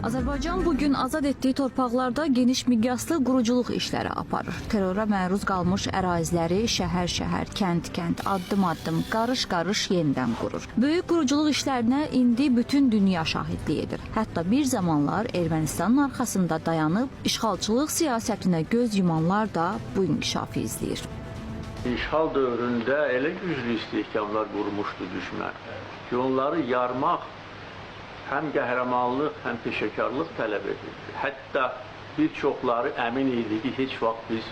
Azərbaycan bugün azad etdiyi torpaqlarda geniş miqyaslı quruculuq işləri aparır. Terrora məruz qalmış əraziləri şəhər-şəhər, kənd-kənd, addım-addım, qarış-qarış yenidən qurur. Böyük quruculuq işlərinə indi bütün dünya şahidlik edir. Hətta bir zamanlar Ermənistanın arxasında dayanıb işğalçılıq siyasətinə göz yumanlar da bu inkişafı izləyir. İşğal dövründə elə güclü istehkamlar qurmuşdu düşmən ki, onları yarmaq həm qəhrəmanlıq, həm peşəkarlıq tələb edirdi. Hətta bir çoxları əmin idi ki, heç vaxt biz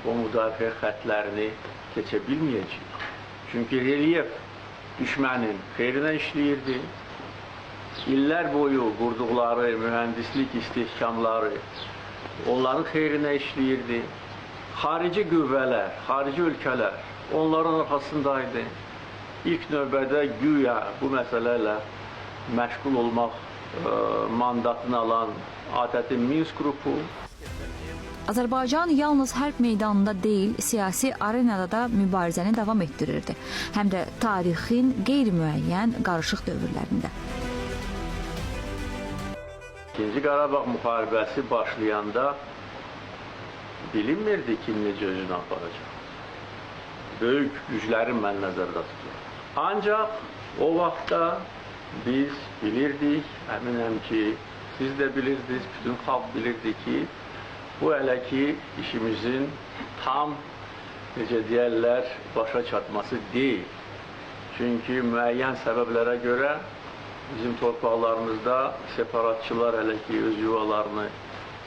o müdafiə xətlərini keçə bilməyəcəyik. Çünki relyef düşmənin xeyrinə işləyirdi. İllər boyu qurduqları mühəndislik istehkamları onların xeyrinə işləyirdi. Xarici qüvvələr, xarici ölkələr onların arxasındaydı. İlk növbədə güya bu məsələlə məşğul olmaq mandatını alan ATƏT-in Minsk qrupu. Azərbaycan yalnız hərb meydanında deyil, siyasi arenada da mübarizəni davam etdirirdi. Həm də tarixin qeyri-müəyyən qarışıq dövrlərində. İkinci Qarabağ müharibəsi başlayanda bilinmirdi kim necə özünü aparacaq. Böyük güclərin mən nəzərdə tutuyorum. Ancaq o vaxtda biz bilirdik, əminəm ki, siz də bilirdiniz, bütün xalq bilirdi ki, bu hələ ki işimizin tam, necə deyərlər, başa çatması deyil. Çünki müəyyən səbəblərə görə bizim torpaqlarımızda separatçılar hələ ki öz yuvalarını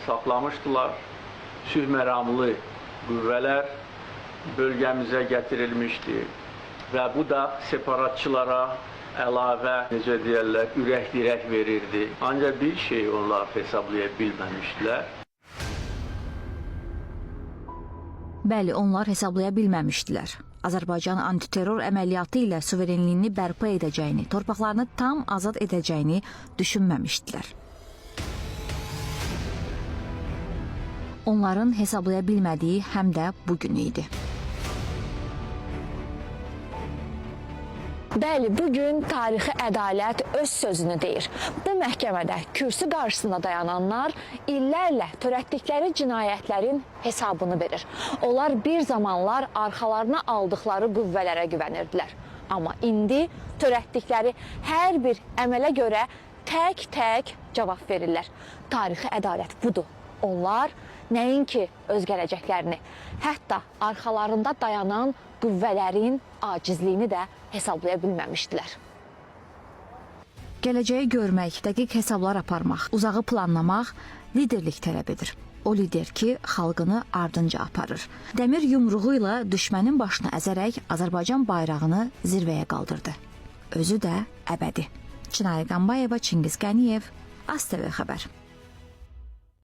saxlamışdılar. Sülh məramlı qüvvələr bölgəmizə gətirilmişdi və bu da separatçılara əlavə, necə deyərlər, ürək-dirək verirdi. Ancaq bir şey onlar hesablaya bilməmişdilər. Bəli, onlar hesablaya bilməmişdilər. Azərbaycan antiterror əməliyyatı ilə suverenliyini bərpa edəcəyini, torpaqlarını tam azad edəcəyini düşünməmişdilər. Onların hesablaya bilmədiyi həm də bugün idi. Bəli, bugün tarixi ədalət öz sözünü deyir. Bu məhkəmədə kürsü qarşısında dayananlar illərlə törətdikləri cinayətlərin hesabını verir. Onlar bir zamanlar arxalarına aldıqları qüvvələrə güvənirdilər. Amma indi törətdikləri hər bir əmələ görə tək-tək cavab verirlər. Tarixi ədalət budur. Onlar nəinki öz gələcəklərini, hətta arxalarında dayanan qüvvələrin acizliyini də hesablaya bilməmişdilər. Gələcəyi görmək, dəqiq hesablar aparmaq, uzağı planlamaq liderlik tələb edir. O lider ki, xalqını ardınca aparır. Dəmir yumruğu ilə düşmənin başını əzərək Azərbaycan bayrağını zirvəyə qaldırdı. Özü də əbədi. Çinay Qambayeva, Çingiz Qəniyev, ASTV xəbər.